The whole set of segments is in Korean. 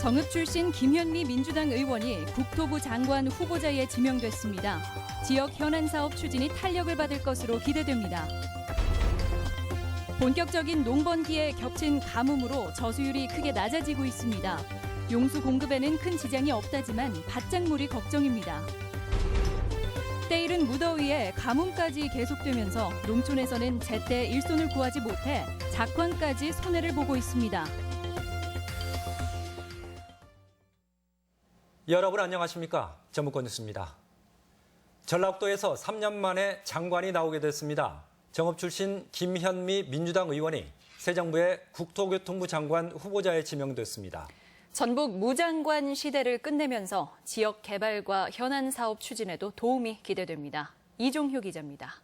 정읍 출신 김현미 민주당 의원이 국토부 장관 후보자에 지명됐습니다. 지역 현안 사업 추진이 탄력을 받을 것으로 기대됩니다. 본격적인 농번기에 겹친 가뭄으로 저수율이 크게 낮아지고 있습니다. 용수 공급에는 큰 지장이 없다지만 바짝물이 걱정입니다. 때이른 무더위에 가뭄까지 계속되면서 농촌에서는 제때 일손을 구하지 못해 작황까지 손해를 보고 있습니다. 여러분 안녕하십니까? 전북권 뉴스입니다. 전라북도에서 3년 만에 장관이 나오게 됐습니다. 정읍 출신 김현미 민주당 의원이 새 정부의 국토교통부 장관 후보자에 지명됐습니다. 전북 무장관 시대를 끝내면서 지역 개발과 현안 사업 추진에도 도움이 기대됩니다. 이종효 기자입니다.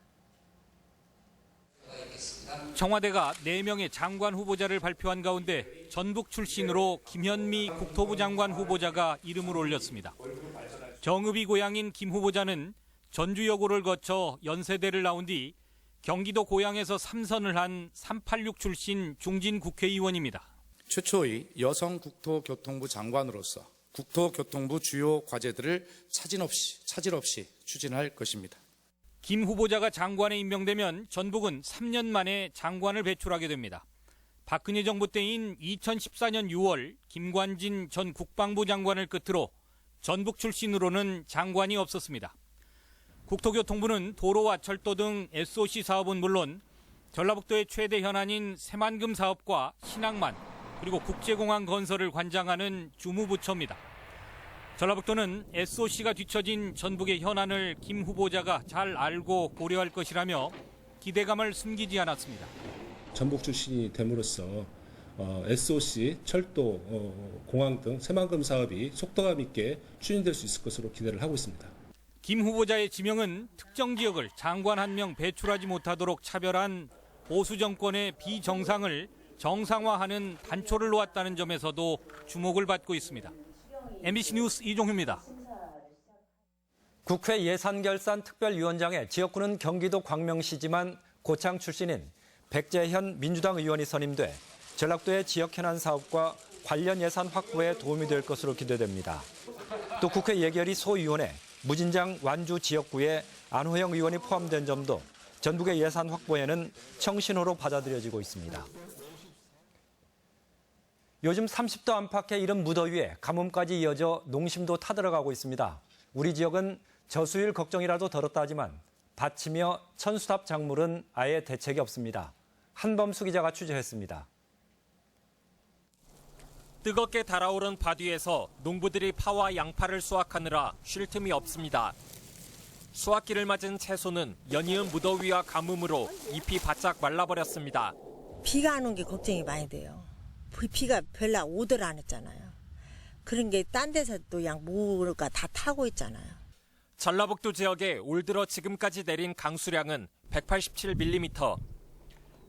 청와대가 4명의 장관 후보자를 발표한 가운데 전북 출신으로 김현미 국토부 장관 후보자가 이름을 올렸습니다. 정읍이 고향인 김 후보자는 전주여고를 거쳐 연세대를 나온 뒤 경기도 고양에서 3선을 한 386 출신 중진 국회의원입니다. 최초의 여성 국토교통부 장관으로서 국토교통부 주요 과제들을 차질 없이 추진할 것입니다. 김 후보자가 장관에 임명되면 전북은 3년 만에 장관을 배출하게 됩니다. 박근혜 정부 때인 2014년 6월 김관진 전 국방부 장관을 끝으로 전북 출신으로는 장관이 없었습니다. 국토교통부는 도로와 철도 등 SOC 사업은 물론 전라북도의 최대 현안인 새만금 사업과 신항만 그리고 국제공항 건설을 관장하는 주무부처입니다. 전라북도는 SOC가 뒤처진 전북의 현안을 김 후보자가 잘 알고 고려할 것이라며 기대감을 숨기지 않았습니다. 전북 출신이 됨으로써 SOC, 철도, 공항 등 새만금 사업이 속도감 있게 추진될 수 있을 것으로 기대를 하고 있습니다. 김 후보자의 지명은 특정 지역을 장관 한 명 배출하지 못하도록 차별한 보수 정권의 비정상을 정상화하는 단초를 놓았다는 점에서도 주목을 받고 있습니다. MBC 뉴스 이종효입니다. 국회 예산결산특별위원장에 지역구는 경기도 광명시지만 고창 출신인 백재현 민주당 의원이 선임돼 전라북도의 지역 현안 사업과 관련 예산 확보에 도움이 될 것으로 기대됩니다. 또 국회 예결위 소위원회 무진장 완주 지역구에 안호영 의원이 포함된 점도 전북의 예산 확보에는 청신호로 받아들여지고 있습니다. 요즘 30도 안팎의 이른 무더위에 가뭄까지 이어져 농심도 타들어가고 있습니다. 우리 지역은 저수율 걱정이라도 덜었다 하지만 밭이며 천수답 작물은 아예 대책이 없습니다. 한범수 기자가 취재했습니다. 뜨겁게 달아오른 바위에서 농부들이 파와 양파를 수확하느라 쉴 틈이 없습니다. 수확기를 맞은 채소는 연이은 무더위와 가뭄으로 잎이 바짝 말라버렸습니다. 비가 안 온 게 걱정이 많이 돼요. 비가 별로 오더를 안 했잖아요. 그런 게 딴 데서 또 그냥 뭐가 다 타고 있잖아요. 전라북도 지역에 올 들어 지금까지 내린 강수량은 187mm,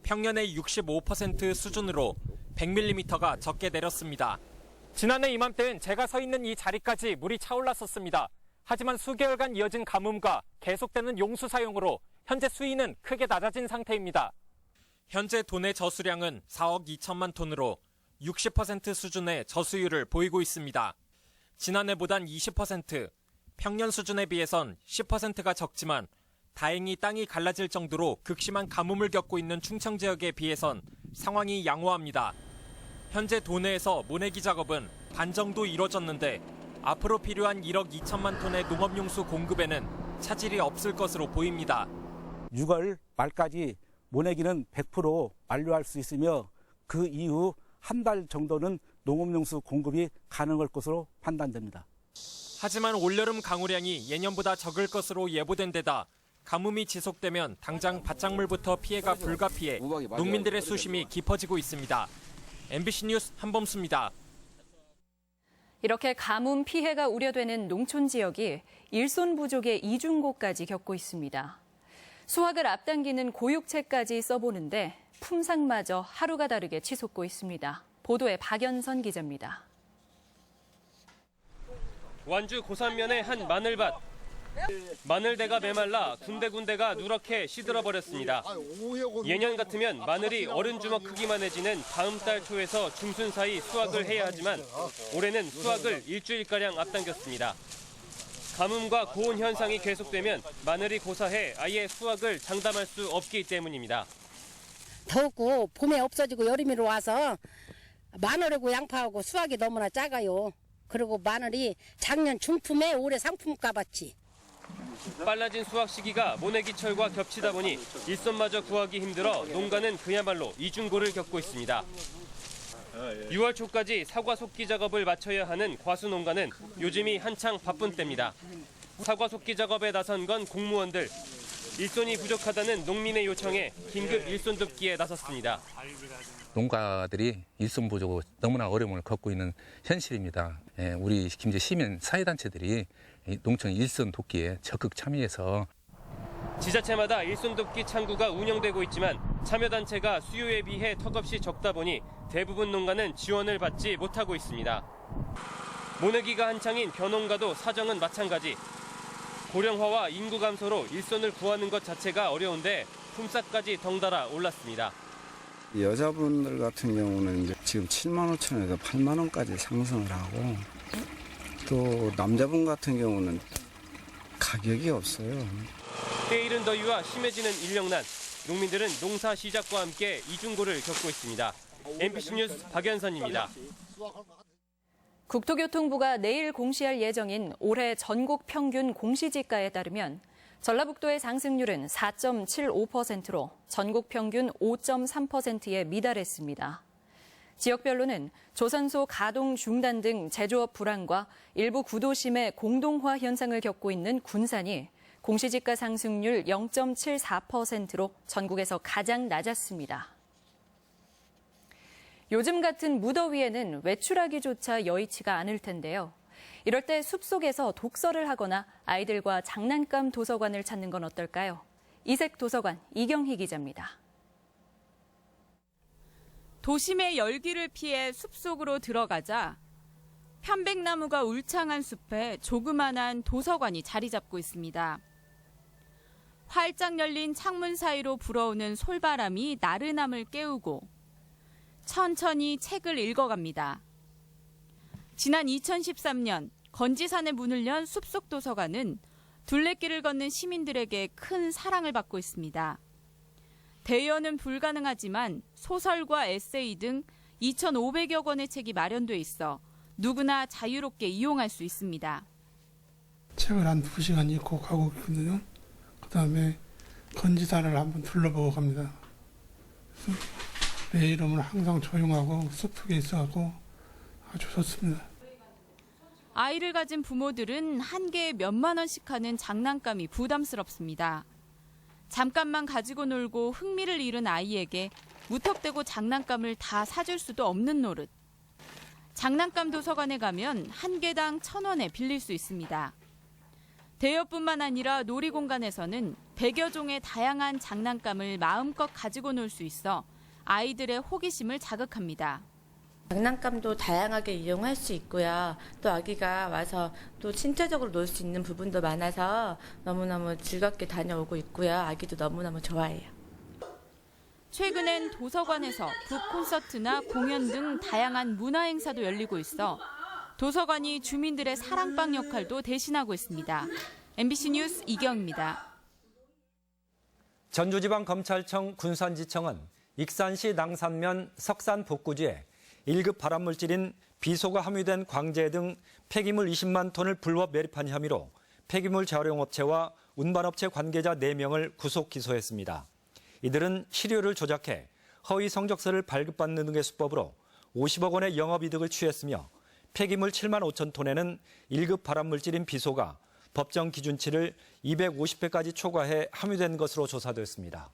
평년의 65% 수준으로 100mm가 적게 내렸습니다. 지난해 이맘때는 제가 서 있는 이 자리까지 물이 차올랐었습니다. 하지만 수개월간 이어진 가뭄과 계속되는 용수 사용으로 현재 수위는 크게 낮아진 상태입니다. 현재 도내 저수량은 4억 2천만 톤으로 60% 수준의 저수율을 보이고 있습니다. 지난해보단 20%, 평년 수준에 비해선 10%가 적지만 다행히 땅이 갈라질 정도로 극심한 가뭄을 겪고 있는 충청 지역에 비해선 상황이 양호합니다. 현재 도내에서 모내기 작업은 반 정도 이뤄졌는데 앞으로 필요한 1억 2천만 톤의 농업용수 공급에는 차질이 없을 것으로 보입니다. 6월 말까지 모내기는 100% 완료할 수 있으며 그 이후 한 달 정도는 농업용수 공급이 가능할 것으로 판단됩니다. 하지만 올여름 강우량이 예년보다 적을 것으로 예보된 데다 가뭄이 지속되면 당장 밭작물부터 피해가 불가피해 농민들의 수심이 깊어지고 있습니다. MBC 뉴스 한범수입니다. 이렇게 가뭄 피해가 우려되는 농촌 지역이 일손 부족의 이중고까지 겪고 있습니다. 수확을 앞당기는 고육채까지 써보는데 품상마저 하루가 다르게 치솟고 있습니다. 보도에 박연선 기자입니다. 완주 고산면의 한 마늘밭. 마늘대가 메말라 군데군데가 누렇게 시들어버렸습니다. 예년 같으면 마늘이 어른 주먹 크기만 해지는 다음 달 초에서 중순 사이 수확을 해야 하지만 올해는 수확을 일주일가량 앞당겼습니다. 가뭄과 고온 현상이 계속되면 마늘이 고사해 아예 수확을 장담할 수 없기 때문입니다. 덥고 봄에 없어지고 여름이 와서 마늘하고 양파하고 수확이 너무나 작아요. 그리고 마늘이 작년 중품에 올해 상품가 받지. 빨라진 수확 시기가 모내기철과 겹치다 보니 일손마저 구하기 힘들어 농가는 그야말로 이중고를 겪고 있습니다. 6월 초까지 사과 속기 작업을 마쳐야 하는 과수 농가는 요즘이 한창 바쁜 때입니다. 사과 속기 작업에 나선 건 공무원들. 일손이 부족하다는 농민의 요청에 긴급 일손 돕기에 나섰습니다. 농가들이 일손 부족으로 너무나 어려움을 겪고 있는 현실입니다. 우리 김제 시민 사회단체들이 농촌 일손 돕기에 적극 참여해서 지자체마다 일손 돕기 창구가 운영되고 있지만 참여단체가 수요에 비해 턱없이 적다 보니 대부분 농가는 지원을 받지 못하고 있습니다. 모내기가 한창인 벼농가도 사정은 마찬가지. 고령화와 인구 감소로 일손을 구하는 것 자체가 어려운데 품삯까지 덩달아 올랐습니다. 여자분들 같은 경우는 이제 지금 7만 5천원에서 8만 원까지 상승을 하고 또 남자분 같은 경우는 가격이 없어요. 때이른 더위와 심해지는 인력난, 농민들은 농사 시작과 함께 이중고를 겪고 있습니다. MBC 뉴스 박연선입니다. 국토교통부가 내일 공시할 예정인 올해 전국 평균 공시지가에 따르면 전라북도의 상승률은 4.75%로 전국 평균 5.3%에 미달했습니다. 지역별로는 조선소 가동 중단 등 제조업 불황과 일부 구도심의 공동화 현상을 겪고 있는 군산이 공시지가 상승률 0.74%로 전국에서 가장 낮았습니다. 요즘 같은 무더위에는 외출하기조차 여의치가 않을 텐데요. 이럴 때 숲속에서 독서를 하거나 아이들과 장난감 도서관을 찾는 건 어떨까요? 이색 도서관 이경희 기자입니다. 도심의 열기를 피해 숲속으로 들어가자 편백나무가 울창한 숲에 조그만한 도서관이 자리 잡고 있습니다. 활짝 열린 창문 사이로 불어오는 솔바람이 나른함을 깨우고 천천히 책을 읽어갑니다. 지난 2013년 건지산에 문을 연 숲속 도서관은 둘레길을 걷는 시민들에게 큰 사랑을 받고 있습니다. 대여는 불가능하지만 소설과 에세이 등 2,500여 권의 책이 마련돼 있어 누구나 자유롭게 이용할 수 있습니다. 책을 한 2시간 읽고 가고 있거든요. 그다음에 건지산을 한번 둘러보고 갑니다. 매일은 항상 조용하고 숲속에 있어서 아주 좋습니다. 아이를 가진 부모들은 한 개에 몇만 원씩 하는 장난감이 부담스럽습니다. 잠깐만 가지고 놀고 흥미를 잃은 아이에게 무턱대고 장난감을 다 사줄 수도 없는 노릇. 장난감 도서관에 가면 한 개당 1,000원에 빌릴 수 있습니다. 대여뿐만 아니라 놀이공간에서는 100여 종의 다양한 장난감을 마음껏 가지고 놀 수 있어 아이들의 호기심을 자극합니다. 장난감도 다양하게 이용할 수 있고요. 또 아기가 와서 또 신체적으로 놀 수 있는 부분도 많아서 너무너무 즐겁게 다녀오고 있고요. 아기도 너무너무 좋아해요. 최근엔 도서관에서 북콘서트나 공연 등 다양한 문화 행사도 열리고 있어 도서관이 주민들의 사랑방 역할도 대신하고 있습니다. MBC 뉴스 이경입니다. 전주지방검찰청 군산지청은 익산시 낭산면 석산 복구지에 1급 발암물질인 비소가 함유된 광재 등 폐기물 20만 톤을 불법 매립한 혐의로 폐기물 재활용업체와 운반업체 관계자 4명을 구속 기소했습니다. 이들은 시료를 조작해 허위 성적서를 발급받는 등의 수법으로 50억 원의 영업이득을 취했으며 폐기물 7만 5천 톤에는 1급 발암물질인 비소가 법정 기준치를 250배까지 초과해 함유된 것으로 조사됐습니다.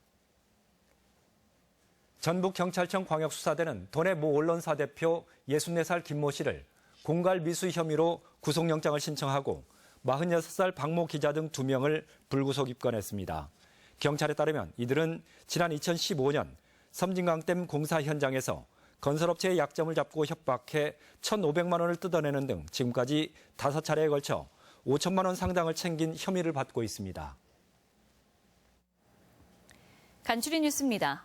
전북경찰청 광역수사대는 도내 모 언론사 대표 64살 김모 씨를 공갈 미수 혐의로 구속영장을 신청하고 46살 박모 기자 등 2명을 불구속 입건했습니다. 경찰에 따르면 이들은 지난 2015년 섬진강댐 공사 현장에서 건설업체의 약점을 잡고 협박해 1,500만 원을 뜯어내는 등 지금까지 5차례에 걸쳐 5천만 원 상당을 챙긴 혐의를 받고 있습니다. 간추린 뉴스입니다.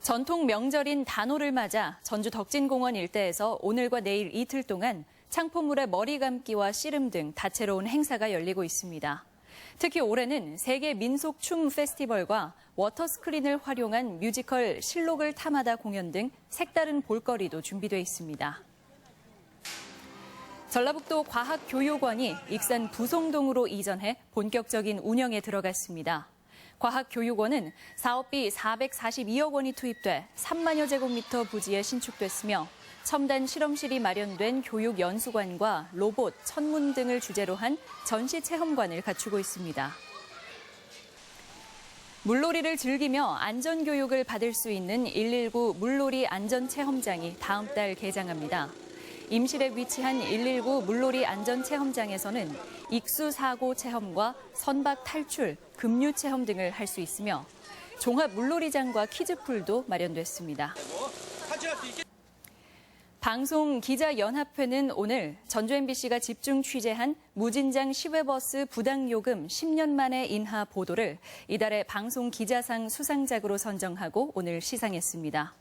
전통 명절인 단오를 맞아 전주 덕진공원 일대에서 오늘과 내일 이틀 동안 창포물에 머리 감기와 씨름 등 다채로운 행사가 열리고 있습니다. 특히 올해는 세계 민속 춤 페스티벌과 워터스크린을 활용한 뮤지컬 실록을 탐하다 공연 등 색다른 볼거리도 준비되어 있습니다. 전라북도 과학교육원이 익산 부송동으로 이전해 본격적인 운영에 들어갔습니다. 과학교육원은 사업비 442억 원이 투입돼 3만여 제곱미터 부지에 신축됐으며 첨단 실험실이 마련된 교육연수관과 로봇, 천문 등을 주제로 한 전시체험관을 갖추고 있습니다. 물놀이를 즐기며 안전교육을 받을 수 있는 119 물놀이 안전체험장이 다음 달 개장합니다. 임실에 위치한 119 물놀이 안전체험장에서는 익수사고 체험과 선박 탈출, 급류 체험 등을 할 수 있으며 종합 물놀이장과 키즈풀도 마련됐습니다. 방송기자연합회는 오늘 전주 MBC가 집중 취재한 무진장 시외버스 부당요금 10년 만에 인하 보도를 이달의 방송기자상 수상작으로 선정하고 오늘 시상했습니다.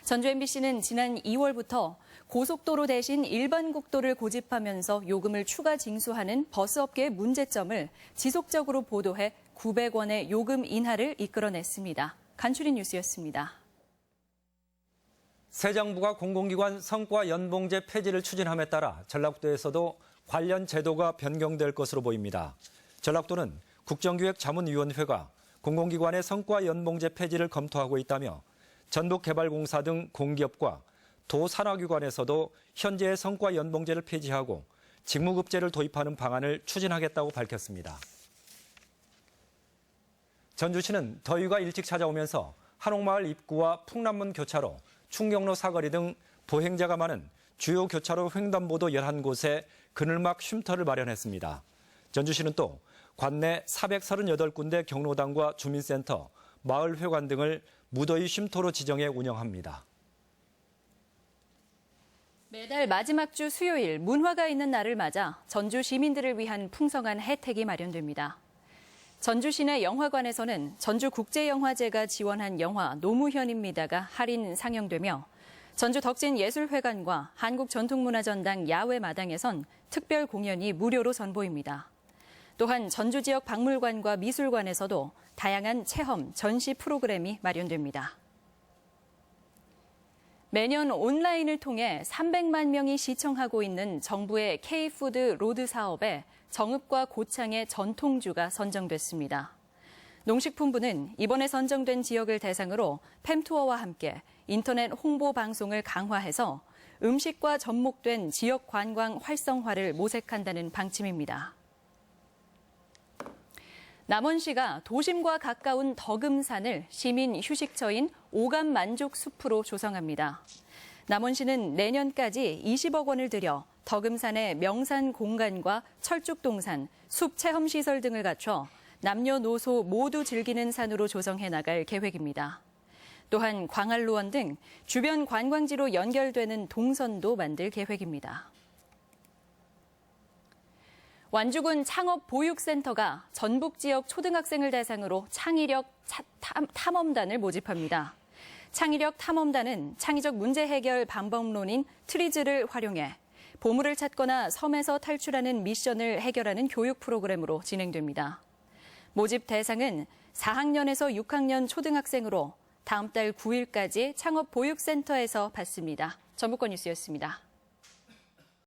전주 MBC는 지난 2월부터 고속도로 대신 일반 국도를 고집하면서 요금을 추가 징수하는 버스업계의 문제점을 지속적으로 보도해 900원의 요금 인하를 이끌어냈습니다. 간추린 뉴스였습니다. 새 정부가 공공기관 성과 연봉제 폐지를 추진함에 따라 전라북도에서도 관련 제도가 변경될 것으로 보입니다. 전라북도는 국정기획자문위원회가 공공기관의 성과 연봉제 폐지를 검토하고 있다며 전북개발공사 등 공기업과 도산하기관에서도 현재의 성과 연봉제를 폐지하고 직무급제를 도입하는 방안을 추진하겠다고 밝혔습니다. 전주시는 더위가 일찍 찾아오면서 한옥마을 입구와 풍남문 교차로, 충경로 사거리 등 보행자가 많은 주요 교차로 횡단보도 11곳에 그늘막 쉼터를 마련했습니다. 전주시는 또 관내 438군데 경로당과 주민센터, 마을회관 등을 무더위 쉼터로 지정해 운영합니다. 매달 마지막 주 수요일 문화가 있는 날을 맞아 전주 시민들을 위한 풍성한 혜택이 마련됩니다. 전주 시내 영화관에서는 전주국제영화제가 지원한 영화 노무현입니다가 할인 상영되며 전주 덕진예술회관과 한국전통문화전당 야외마당에선 특별 공연이 무료로 선보입니다. 또한 전주 지역 박물관과 미술관에서도 다양한 체험, 전시 프로그램이 마련됩니다. 매년 온라인을 통해 300만 명이 시청하고 있는 정부의 K푸드 로드 사업에 정읍과 고창의 전통주가 선정됐습니다. 농식품부는 이번에 선정된 지역을 대상으로 팸투어와 함께 인터넷 홍보 방송을 강화해서 음식과 접목된 지역 관광 활성화를 모색한다는 방침입니다. 남원시가 도심과 가까운 덕음산을 시민 휴식처인 오감 만족 숲으로 조성합니다. 남원시는 내년까지 20억 원을 들여 덕음산의 명산 공간과 철쭉동산, 숲 체험시설 등을 갖춰 남녀노소 모두 즐기는 산으로 조성해 나갈 계획입니다. 또한 광안루원 등 주변 관광지로 연결되는 동선도 만들 계획입니다. 완주군 창업보육센터가 전북 지역 초등학생을 대상으로 창의력 탐험단을 모집합니다. 창의력 탐험단은 창의적 문제 해결 방법론인 트리즈를 활용해 보물을 찾거나 섬에서 탈출하는 미션을 해결하는 교육 프로그램으로 진행됩니다. 모집 대상은 4학년에서 6학년 초등학생으로 다음 달 9일까지 창업보육센터에서 받습니다. 전북권 뉴스였습니다.